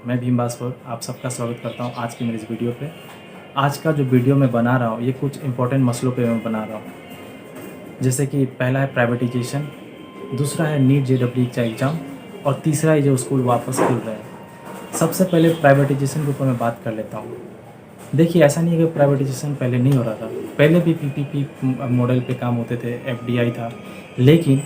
मैं भीम बासपुर आप सबका स्वागत करता हूं आज की मेरी इस वीडियो पे। आज का जो वीडियो मैं बना रहा हूं ये कुछ इंपॉर्टेंट मसलों पे मैं बना रहा हूं, जैसे कि पहला है प्राइवेटाइजेशन, दूसरा है नीट जेडब्ल्यू का एग्ज़ाम और तीसरा है जो स्कूल वापस खुल रहे हैं। सबसे पहले प्राइवेटाइजेशन के ऊपर मैं बात कर लेता हूँ। देखिए, ऐसा नहीं है कि प्राइवेटाइजेशन पहले नहीं हो रहा था, पहले भी पीपीपी मॉडल पे काम होते थे, एफडीआई था, लेकिन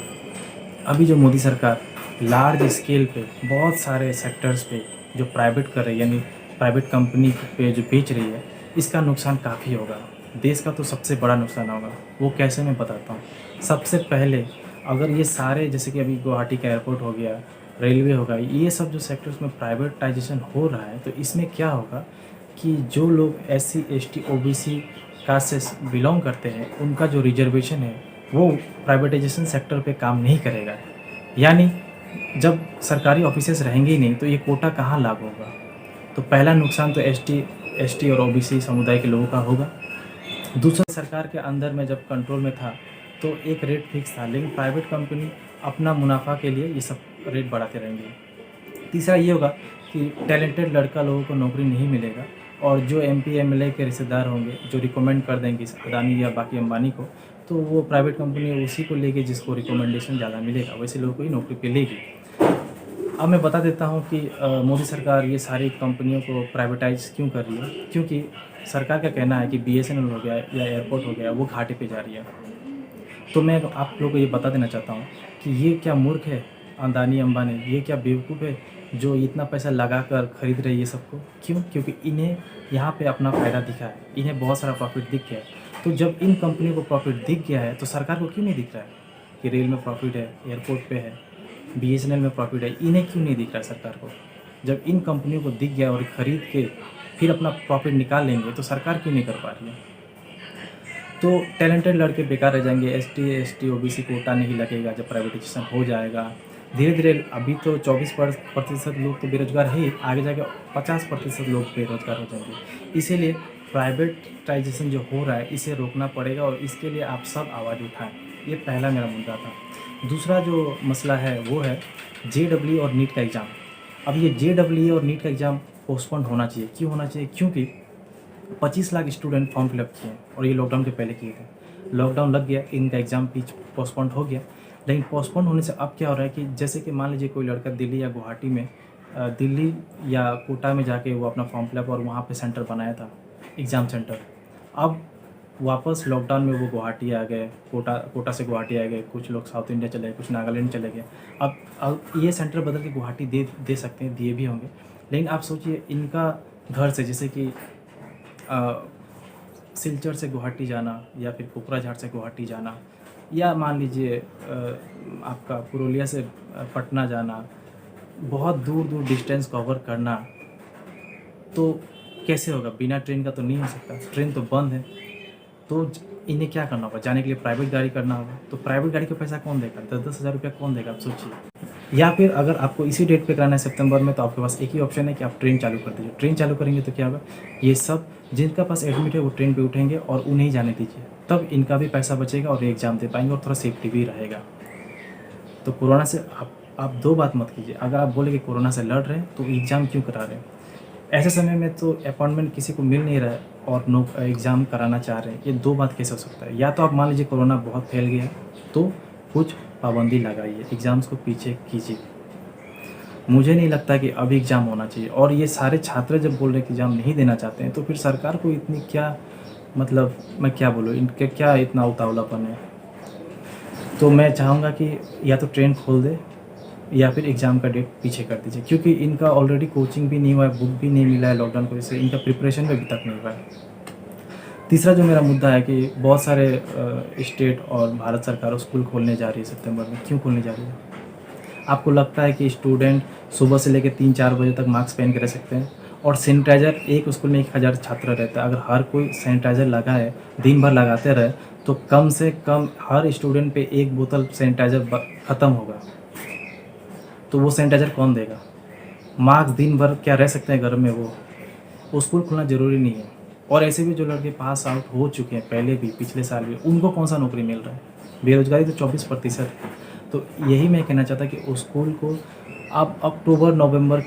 अभी जो मोदी सरकार लार्ज स्केल पे बहुत सारे सेक्टर्स पे जो प्राइवेट कर रही है, यानी प्राइवेट कंपनी पे जो बेच रही है, इसका नुकसान काफ़ी होगा। देश का तो सबसे बड़ा नुकसान होगा। वो कैसे, मैं बताता हूँ। सबसे पहले अगर ये सारे, जैसे कि अभी गुवाहाटी का एयरपोर्ट हो गया, रेलवे होगा, ये सब जो सेक्टर्स में प्राइवेटाइजेशन हो रहा है, तो इसमें क्या होगा कि जो लोग एससी एसटी ओबीसी कास्ट से बिलोंग करते हैं, उनका जो रिजर्वेशन है वो प्राइवेटाइजेशन सेक्टर पे काम नहीं करेगा। यानी जब सरकारी ऑफिसेस रहेंगे ही नहीं तो ये कोटा कहाँ लागू होगा। तो पहला नुकसान तो एसटी और ओबीसी समुदाय के लोगों का होगा। दूसरा, सरकार के अंदर में जब कंट्रोल में था तो एक रेट फिक्स था, लेकिन प्राइवेट कंपनी अपना मुनाफा के लिए ये सब रेट बढ़ाते रहेंगे। तीसरा ये होगा कि टैलेंटेड लड़का लोगों को नौकरी नहीं मिलेगा, और जो एमपी एमएलए के रिश्तेदार होंगे जो रिकमेंड कर देंगे इस अदानी या बाकी अंबानी को, तो वो प्राइवेट कंपनी उसी को लेके जिसको रिकमेंडेशन ज़्यादा मिलेगा वैसे लोगों को ही नौकरी पे लेगी। अब मैं बता देता हूँ कि मोदी सरकार ये सारी कंपनियों को प्राइवेटाइज क्यों कर रही है। क्योंकि सरकार का कहना है कि बीएसएनएल हो गया या एयरपोर्ट हो गया, वो घाटे पे जा रही है। तो मैं आप लोगों को ये बता देना चाहता हूँ कि ये क्या मूर्ख है अदानी अंबानी, ये क्या बेवकूफ़ है जो इतना पैसा लगा कर खरीद रहे हैं ये सबको। क्यों? क्योंकि इन्हें यहाँ पे अपना फ़ायदा दिखा है, इन्हें बहुत सारा प्रॉफिट दिख गया है। तो जब इन कंपनियों को प्रॉफिट दिख गया है तो सरकार को क्यों नहीं दिख रहा है कि रेल में प्रॉफिट है, एयरपोर्ट पे है, बीएसएनएल में प्रॉफिट है, इन्हें क्यों नहीं दिख रहा है सरकार को। जब इन कंपनियों को दिख गया और खरीद के फिर अपना प्रॉफिट निकाल लेंगे तो सरकार क्यों नहीं कर पा रही है। तो टैलेंटेड लड़के बेकार रह जाएंगे, एसटी ओबीसी कोटा नहीं लगेगा जब प्राइवेटाइजेशन हो जाएगा। धीरे धीरे अभी तो 24% लोग तो बेरोजगार है, आगे जाके 50% लोग बेरोजगार हो जाएंगे। इसीलिए प्राइवेटाइजेशन जो हो रहा है इसे रोकना पड़ेगा और इसके लिए आप सब आवाज़ उठाएं। ये पहला मेरा मुद्दा था। दूसरा जो मसला है वो है जेडब्ल्यू और नीट का एग्ज़ाम। अब ये जेडब्ल्यू और नीट का एग्ज़ाम पोस्टपोन होना चाहिए। क्यों होना चाहिए? क्योंकि 25 लाख स्टूडेंट फॉर्म फिलअप किए हैं और ये लॉकडाउन के पहले किए थे। लॉकडाउन लग गया, इनका एग्ज़ाम पीछ पोस्टपोन हो गया। लेकिन पोस्टपोन होने से अब क्या हो रहा है कि जैसे कि मान लीजिए कोई लड़का दिल्ली या गुवाहाटी में दिल्ली या कोटा में जाके वो अपना फॉर्म फिलअप और वहाँ पे सेंटर बनाया था, एग्ज़ाम सेंटर। अब वापस लॉकडाउन में वो गुवाहाटी आ गए, कोटा से गुवाहाटी आ गए, कुछ लोग साउथ इंडिया चले गए, कुछ नागालैंड चले गए। अब ये सेंटर बदल के गुवाहाटी दे सकते हैं, दिए भी होंगे। लेकिन आप सोचिए, इनका घर से जैसे कि सिलचर से गुवाहाटी जाना या फिर कोकराझार से गुवाहाटी जाना, या मान लीजिए आपका पुरुलिया से पटना जाना, बहुत दूर दूर डिस्टेंस कवर करना, तो कैसे होगा? बिना ट्रेन का तो नहीं हो सकता, ट्रेन तो बंद है। तो इन्हें क्या करना होगा? जाने के लिए प्राइवेट गाड़ी करना होगा। तो प्राइवेट गाड़ी का पैसा कौन देगा? 10-10 हज़ार रुपया कौन देगा? आप सोचिए। या फिर अगर आपको इसी डेट पे कराना है सितंबर में, तो आपके पास एक ही ऑप्शन है कि आप ट्रेन चालू कर दीजिए। ट्रेन चालू करेंगे तो क्या होगा? ये सब जिनका पास एडमिट है वो ट्रेन पे उठेंगे और उन्हें ही जाने दीजिए, तब इनका भी पैसा बचेगा और ये एग्ज़ाम दे पाएंगे और थोड़ा सेफ्टी भी रहेगा। तो कोरोना से आप दो बात मत कीजिए। अगर आप बोले कि कोरोना से लड़ रहे हैं तो एग्ज़ाम क्यों करा रहे हैं? ऐसे समय में तो अपॉइंटमेंट किसी को मिल नहीं रहा है और नो एग्ज़ाम कराना चाह रहे हैं, ये दो बात कैसे हो सकता है? या तो आप मान लीजिए कोरोना बहुत फैल गया है तो कुछ पाबंदी लगाइए, एग्ज़ाम्स को पीछे कीजिए। मुझे नहीं लगता कि अभी एग्ज़ाम होना चाहिए। और ये सारे छात्र जब बोल रहे हैं कि एग्ज़ाम नहीं देना चाहते हैं, तो फिर सरकार को इतनी क्या, मतलब मैं क्या बोलूँ, इनके क्या इतना उतावलापन है। तो मैं चाहूँगा कि या तो ट्रेन खोल दे या फिर एग्ज़ाम का डेट पीछे कर दीजिए, क्योंकि इनका ऑलरेडी कोचिंग भी नहीं हुआ है, बुक भी नहीं मिला है लॉकडाउन की वजह से, इनका प्रिपरेशन भी अभी तक नहीं हुआ है। तीसरा जो मेरा मुद्दा है कि बहुत सारे स्टेट और भारत सरकार स्कूल खोलने जा रही है सितंबर में। क्यों खोलने जा रही है? आपको लगता है कि स्टूडेंट सुबह से लेकर 3-4 बजे तक मास्क पहन के रह सकते हैं? और सैनिटाइज़र, एक स्कूल में 1000 छात्र रहता है, अगर हर कोई सैनिटाइज़र लगाए, दिन भर लगाते रहे, तो कम से कम हर स्टूडेंट पे 1 बोतल सैनिटाइज़र ख़त्म होगा। तो वो सैनिटाइज़र कौन देगा? मास्क दिन भर क्या रह सकते हैं घर में वो स्कूल खुलना ज़रूरी नहीं है। और ऐसे भी जो लड़के पास आउट हो चुके हैं पहले भी, पिछले साल भी, उनको कौन सा नौकरी मिल रहा है? बेरोज़गारी तो 24% है। तो यही मैं कहना चाहता कि उस स्कूल को अब अक्टूबर नवंबर के